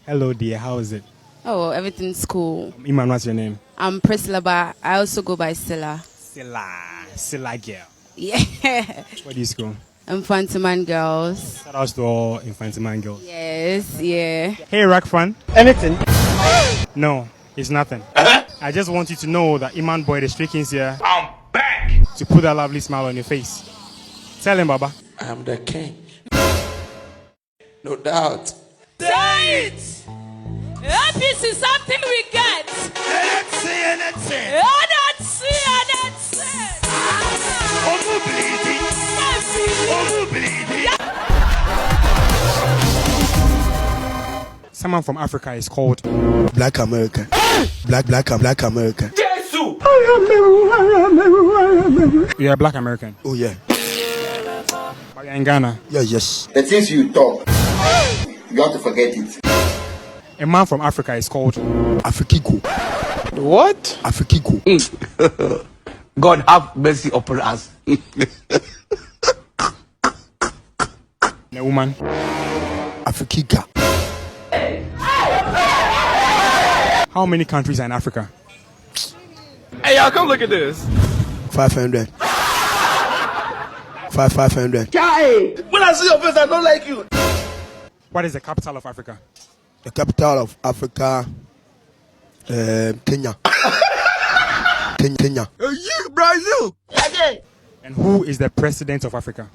Hello, dear. How is it? Oh, everything's cool. Iman, what's your name? I'm Priscilla, but I also go by Silla. Silla girl. Yeah. Where do you school? Infantiman girls. Shout out to all Infantiman girls. Yes, yeah. Hey, Rack Fan. Anything? No, it's nothing. I just want you to know that Iman Boy, the Stray Kings here, I'm back. to put that lovely smile on your face. Tell him, Baba. I am the king. No doubt. Say it! This is something we get. Let's see. Someone from Africa is called Black American. Black American. You're a Black American. Oh yeah. But you're in Ghana. Yeah, yes. The things you talk, you have to forget it. A man from Africa is called Afrikigo. What? Afrikigo. God have mercy upon us. a woman. Afrikiga. How many countries are in Africa? Hey, y'all, come look at this. 500. 500. When I see your face, I don't like you. What is the capital of Africa? The capital of Africa, Kenya. Kenya. Brazil. And who is the president of Africa?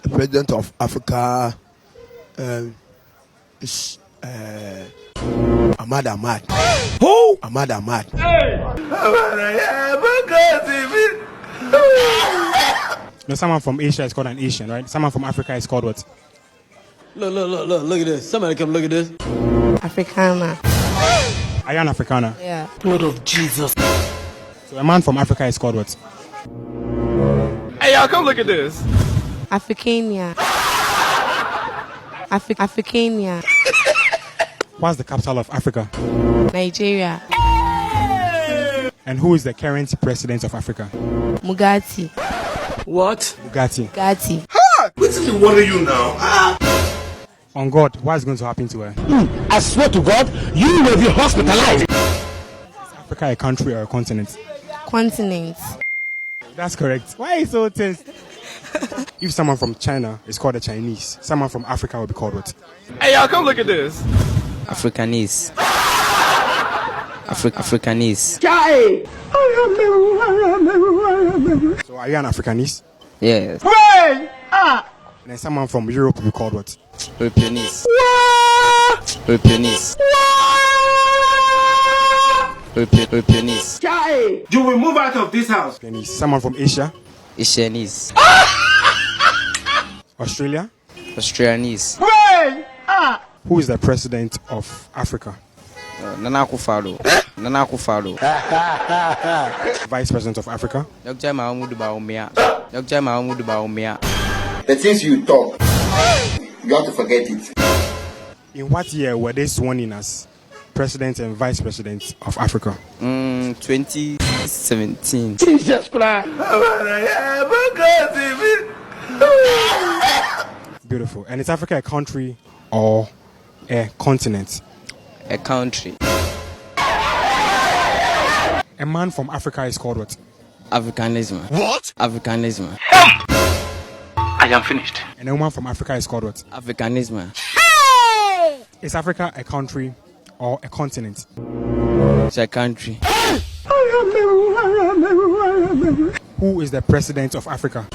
The president of Africa is Ahmad Ahmad. Who? Ahmad Ahmad. No, someone from Asia is called an Asian, right? Someone from Africa is called what? Look at this. Somebody come look at this. Africana. Are you an Afrikaner? Yeah. Blood of Jesus. So a man from Africa is called what? Hey, y'all, come look at this. Africania. Africania. What's the capital of Africa? Nigeria. And who is the current president of Africa? Mugati. What? Bugatti. Gati. What are you now? On God, what is going to happen to her? I swear to God, you will be hospitalized. Is Africa a country or a continent? Continent. That's correct. Why are you so tense? If someone from China is called a Chinese, someone from Africa will be called what? Hey, y'all, come look at this. Africanese. Africanese. So are you an Africanist? Yes. And then someone from Europe will be called what? Europeanese. Europeanese. Europeanese. You will move out of this house. Chinese. Someone from Asia? Asianese. Australia? Australianese. Who is the president of Africa? Nana Akufo-Addo. Vice president of Africa? Dr. Mahamudu Bawumia. The things you talk, you have to forget it. In what year were they sworn in as president and vice president of Africa? 2017. Jesus Christ. Beautiful. And is Africa a country or a continent? A country. A man from Africa is called what? Africanism. What? Africanism. I am finished. And a woman from Africa is called what? Africanism. Is Africa a country or a continent? It's a country. Who is the president of Africa?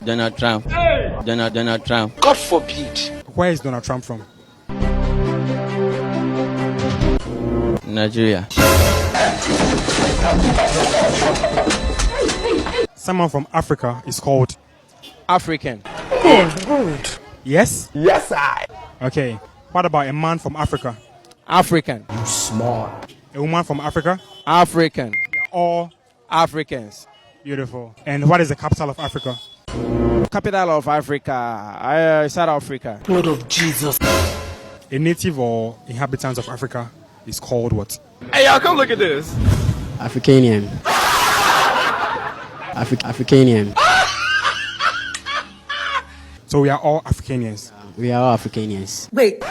Donald Trump. Donald Trump. God forbid. Where is Donald Trump from? Nigeria. Someone from Africa is called African. Yes? Yes, I. Okay. What about a man from Africa? African. A woman from Africa? African. All Africans. beautiful. And what is the capital of Africa? Capital of Africa. South Africa. Blood of Jesus. A native or inhabitant of Africa is called what? Hey, y'all, come look at this. Africanian. Africanian. So we are all Africanians. We are all Africanians. Wait,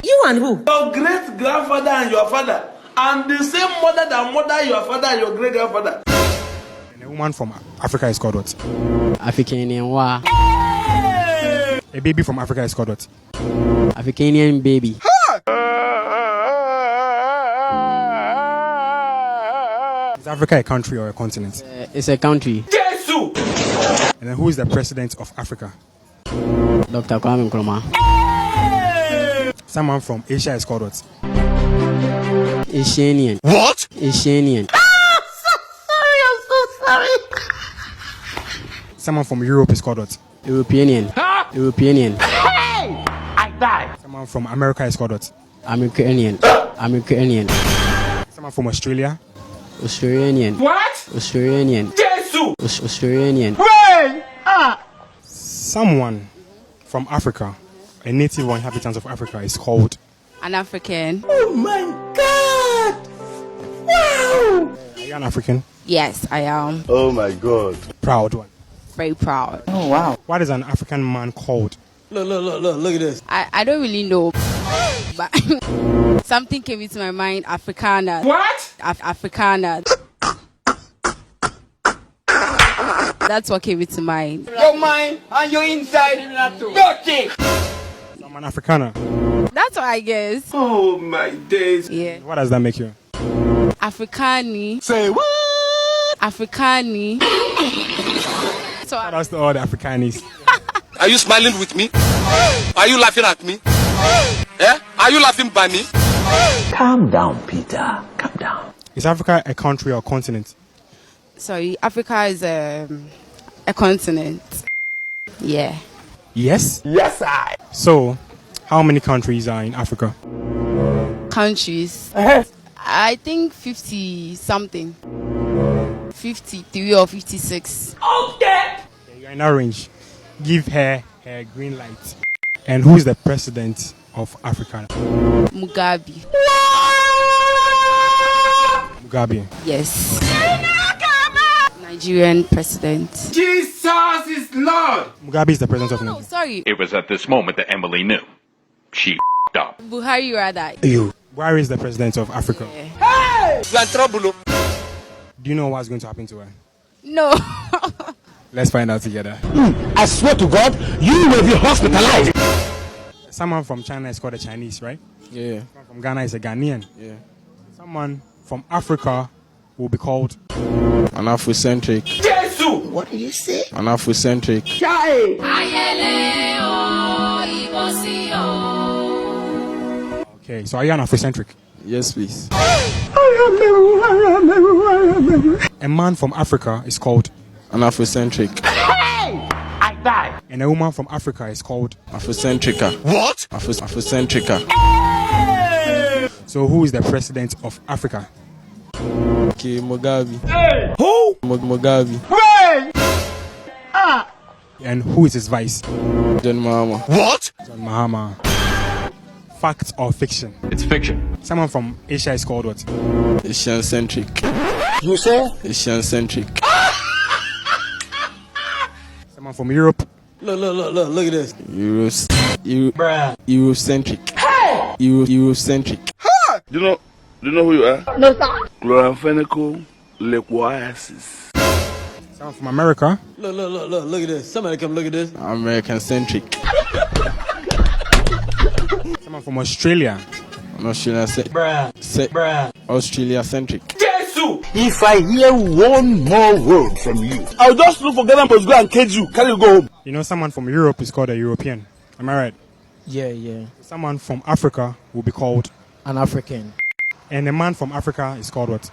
you and who? Your great grandfather and your father, and the same mother that mother your father and your great grandfather. And a woman from Africa is called what? Africanian wa. A baby from Africa is called what? Africanian baby. Is Africa a country or a continent? It's a country. And then who is the president of Africa? Dr. Kwame Nkrumah. Someone from Asia is called what? Asianian. What? Asianian. Someone from Europe is called what? Europeanian. Europeanian. Someone from America is called what? Americanian. Americanian. Someone from Australia? Australian. What? Australian. Australian. Someone from Africa, a native or inhabitant of Africa, is called. An African. Oh my God! Wow! Are you an African? Yes, I am. Oh my God. Proud one. Very proud. What is an African man called? Look at this. I don't really know. But something came into my mind. Afrikaner. What? Afrikaner. That's what came into mind. Your mind and your inside. Dirty. So I'm an Afrikaner. That's what I guess. Oh my days. Yeah. What does that make you? Afrikani. Say what? Afrikani. So Shout out to all the Afrikanis. Are you smiling with me? Are you laughing at me? Yeah? Are you laughing by me? Calm down, Peter. Calm down. Is Africa a country or continent? sorry, Africa is a continent. Yeah. Yes? Yes, I. So, how many countries are in Africa? Countries. I think 50 something. 53 or 56. Okay. You're in that range. Give her her green light. And who is the president of Africa? Mugabe. Mugabe. Yes. Nigerian president. Jesus is Lord. Mugabe is the president of Oh, Nigeria. sorry. It was at this moment that Emily knew. She f***ed up. Buhari rather. Where is the president of Africa? You are in trouble. Do you know what's going to happen to her? No. Let's find out together. I swear to God, you will be hospitalized. Someone from China is called a Chinese, right? Yeah. Someone from Ghana is a Ghanaian. Yeah. Someone from Africa will be called. An Afrocentric. Jesus. What did you say? An Afrocentric. Okay, so are you an Afrocentric? Yes, please. A man from Africa is called. An Afrocentric. And a woman from Africa is called. Afrocentrica. What? Afrocentrica. So who is the president of Africa? Okay, Mugabe. Who? Mugabe. And who is his vice? John Mahama. What? John Mahama. Fact or fiction? It's fiction. Someone from Asia is called what? Asian-centric. You say? Asian-centric. Someone from Europe? Look at this. Eurocentric. Eurocentric. Do you know who you are? No, sir. Chloramphenicol liquoasis. Someone from America? Look at this. Somebody come look at this. American-centric. Someone from Australia? Australia-centric. Jesus. If I hear one more word from you, I'll just look for Ghana and go and cage you. Can you go home? You know someone from Europe is called a European. Am I right? Yeah. Someone from Africa will be called. An African. And a man from Africa is called what?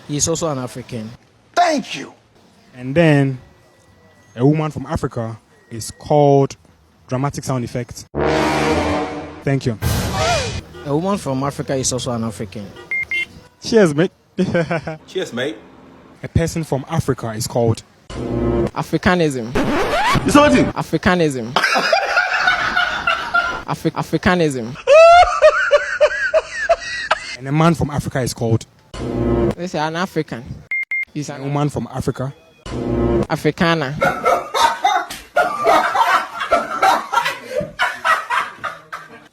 He's also an African. Thank you. And then a woman from Africa is called. Dramatic sound effect. Thank you. A woman from Africa is also an African. Cheers, mate. Cheers, mate. A person from Africa is called. Africanism. You saw what? Africanism. Africanism. And a man from Africa is called. They say an African. He's A an woman from Africa. Afrikaner.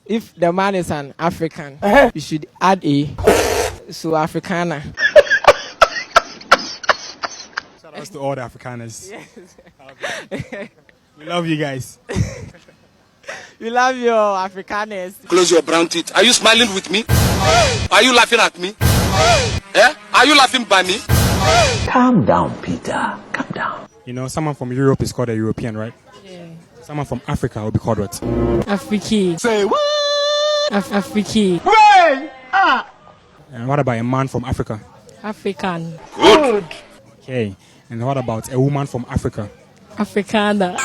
If the man is an African, you should add a. So Africana. Shout out to all the Afrikaners. Yes. We love you guys. We love your Afrikaners. Close your brown teeth. Are you smiling with me? Are you laughing at me? Eh? Are you laughing by me? Calm down, Peter. Calm down. You know, someone from Europe is called a European, right? Yeah. Someone from Africa will be called what? Afriki. Say what? Afriki. And what about a man from Africa? African. Good. Okay. And what about a woman from Africa? Africana. So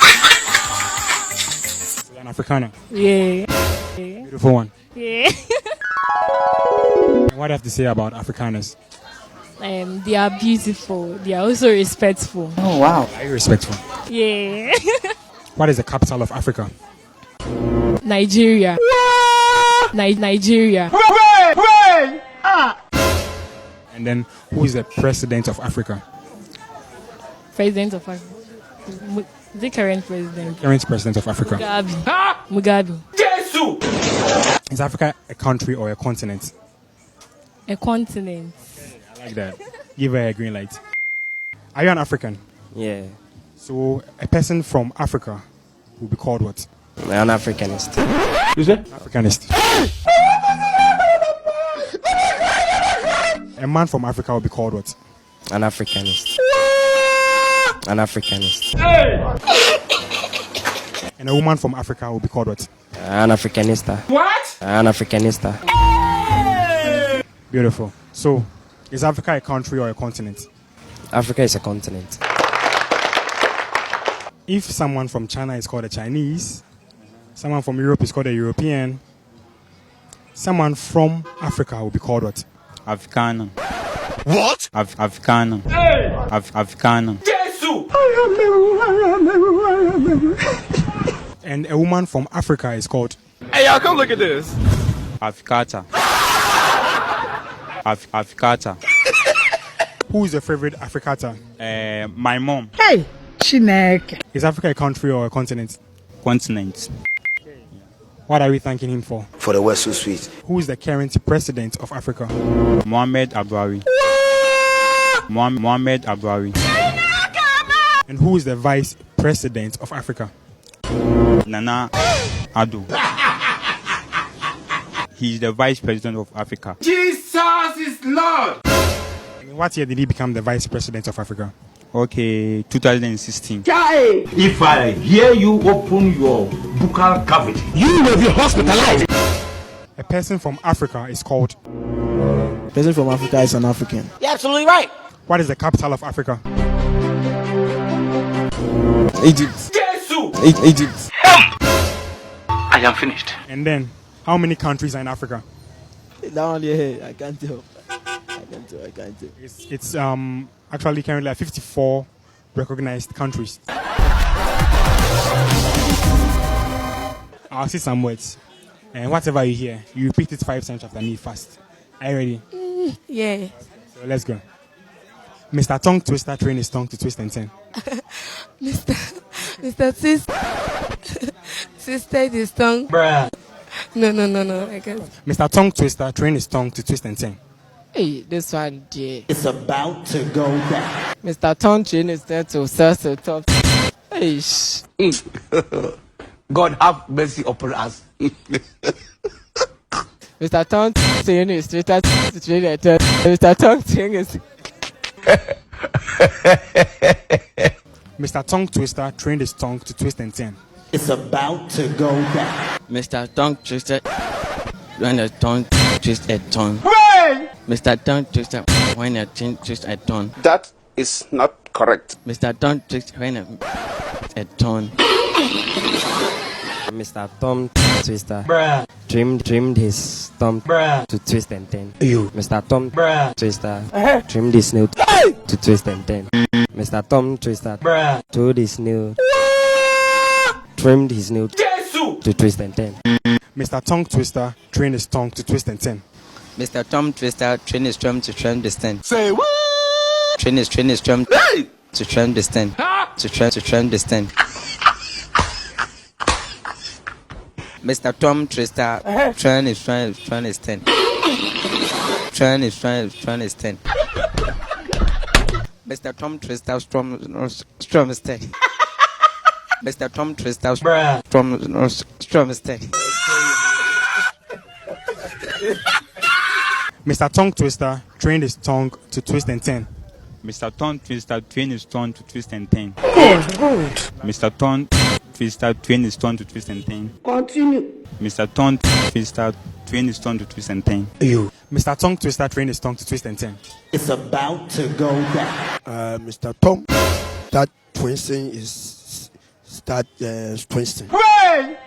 you're an Afrikaner. Yeah. Beautiful one. Yeah. And what do you have to say about Afrikaners? They are beautiful. They are also respectful. Oh wow. Are you respectful? Yeah. What is the capital of Africa? Nigeria. Nigeria. And then who is the president of Africa? President of Africa. The current president. Current president of Africa. Mugabe. Is Africa a country or a continent? A continent. I like that. Give her a green light. Are you an African? Yeah. So a person from Africa will be called what? An Africanist. You say? Africanist. A man from Africa will be called what? An Africanist. An Africanist. And a woman from Africa will be called what? An Africanista. What? An Africanista. Beautiful. So, is Africa a country or a continent? Africa is a continent. If someone from China is called a Chinese, someone from Europe is called a European, someone from Africa will be called what? Afrikaner. What? Afrikaner. Afrikaner. And a woman from Africa is called? Hey, y'all, come look at this. Afrikata. Afrikata. Who is your favorite Afrikata? My mom. Hey, Chinek. Is Africa a country or a continent? Continent. What are we thanking him for? For the West so sweet. Who is the current president of Africa? Mohamed Abouari. Mohamed Abouari. And who is the vice president of Africa? Nana Addo. He's the vice president of Africa. Jesus is Lord. In what year did he become the vice president of Africa? Okay, 2016. If I hear you open your buccal cavity, you will be hospitalized. A person from Africa is called? Person from Africa is an African. You're absolutely right. What is the capital of Africa? Egypt. Egypt. I am finished. And then, how many countries are in Africa? Down here, I can't tell. I can't tell. It's actually currently like 54 recognized countries. I'll say some words. And whatever you hear, you repeat it 5 times after me fast. Are you ready? Yeah. So let's go. Mr. Tongue Twister train his tongue to twist and turn. Mr. Sister his tongue. Bruh. No, I can't. Mr. Tongue Twister train his tongue to twist and turn. Hey, this one, yeah. It's about to go down. Mr. Tonchin is there to serve the top. Hey, God have mercy upon us. Mr. Tonchin is Twitter to train a turn. Mr. Tonchin is. Mr. Tongue Twister trained his tongue to twist and turn. It's about to go down. Mr. Tongue Twister. When a tongue twist a tongue. Mr. Tongue Twister. When a tongue twist a tongue. That is not correct. Mr. Tongue Twister. When a tongue. Mr. Thumb Twister. Bruh. Trimmed his thumb Bruh. to twist and turn. You. Mr. Thumb Bruh. Twister trimmed his nail to twist and turn. Mr. Thumb Twister Bruh. told his nail, trimmed his nail to twist and turn. Mr. Tongue Twister trained his tongue to twist and turn. Mr. Thumb Twister trained his thumb to trim the stand. Say what? Train his thumb Hey! to trim the stand. To trim the stand. Mr. Tom Twister, train is 10. Train is 10. Mr. Tom Twister, strong is 10. Mr. Tom Twister, strong is 10. Mr. Tongue Twister trained his tongue to twist and turn. Mr. Tongue Twister trained his tongue to twist and turn. Good. Mr. Tongue Twister trained his tongue to twist and turn. Continue. Mr. Tongue Twister trained his tongue to twist and turn. Mr. Tongue Twister trained his tongue to twist and turn. It's about to go down. Mr. Tom, that twisting is start twisting. Hooray!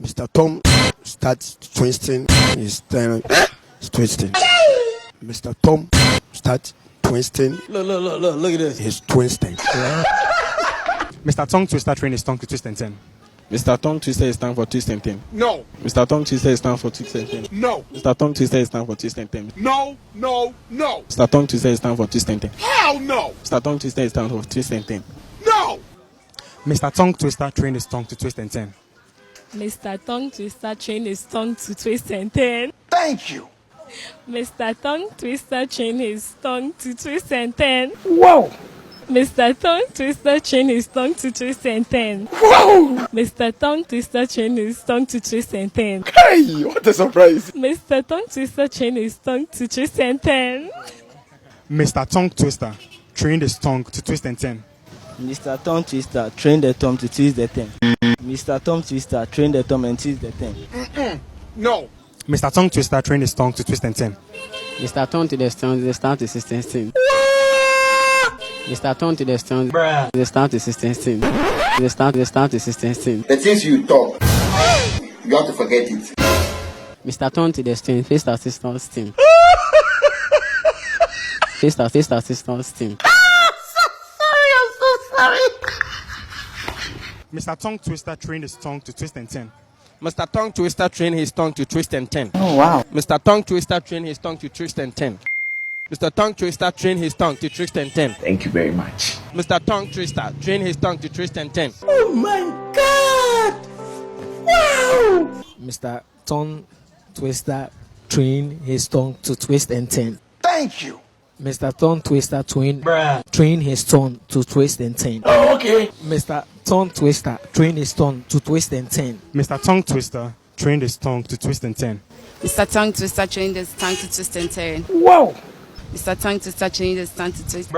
Mr. Tom starts twisting his tongue twisting. Mr. Tom starts twisting. Look at this. He's twisting. Mr. Tongue Twister trained his tongue to twist and turn. Mr. Tongue Twister is time for twist and turn. No. Mr. Tongue Twister is time for twist and turn. No. Mr. Tongue Twister is time for twist and turn. No. Mr. Tongue Twister is time for twist and turn. Hell no. Mr. Tongue Twister is time for twist and turn. No. Mr. Tongue Twister trained his tongue to twist and turn. Mr. Tongue Twister trained his tongue to twist and turn. Thank you. Mr. Tongue Twister trained his tongue to twist and turn. Whoa. Mr. Tongue Twister trained his tongue to twist and turn. Whoa. Mr. Tongue Twister trained his tongue to twist and turn. Hey, what a surprise. Mr. Tongue Twister trained his tongue to twist and turn. Mr. Tongue Twister trained his tongue to twist and turn. Mr. Tom Twister trained the Tom to twist the ten. Mr. Tom Twister trained the Tom and twist the ten. No. Mr. Tongue Twister trained his tongue to twist and turn. Mr. Tongue to the stone, the start to 16. Mr. Tongue to the stone, the start to 16. The start to 16. The things you talk, you have to forget it. Mr. Tongue to the stone, face assistance team. Face assistance team. Mr. Tongue Twister trained his tongue to twist and turn. Mr. Tongue Twister trained his tongue to twist and turn. Oh wow. Mr. Tongue Twister trained his tongue to twist and turn. Mr. Tongue Twister trained his tongue to twist and turn. Thank you very much. Mr. Tongue Twister trained his tongue to twist and turn. Oh my God. Wow. Mr. Tongue Twister trained his tongue to twist and turn. Thank you. Mr. Tongue Twister trained his tongue to twist and turn. Oh, okay. Mr. Tongue Twister trained his tongue to twist and turn. Mr. Tongue Twister trained his tongue to twist and turn. Mr. Tongue Twister trained his tongue to twist and turn. Whoa. Mr. Tongue Twister trained his tongue to twist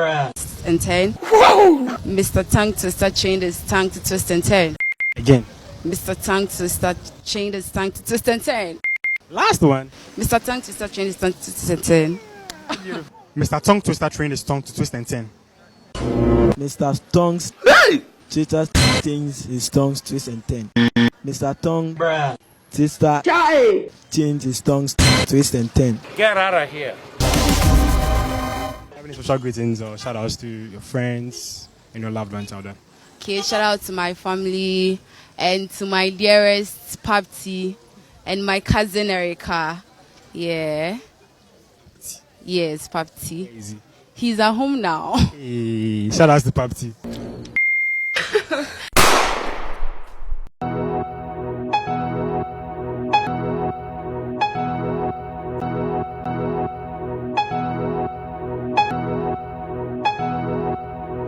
and turn. Whoa. Mr. Tongue Twister trained his tongue to twist and turn. Again. Mr. Tongue Twister trained his tongue to twist and turn. Last one. Mr. Tongue Twister trained his tongue to twist and turn. Mr. Tongue Twister trained his tongue to twist and turn. Mr. Tongue Twister trains his tongue to twist and turn. Mr. Tongue Twister change his tongue to twist and turn. Get out of here. Have any special greetings or shout outs to your friends and your loved ones out there? Okay, shout out to my family and to my dearest Papti and my cousin Erica. Yeah. Yes, Papti. Easy. He's at home now. Hey, shout outs to Papti.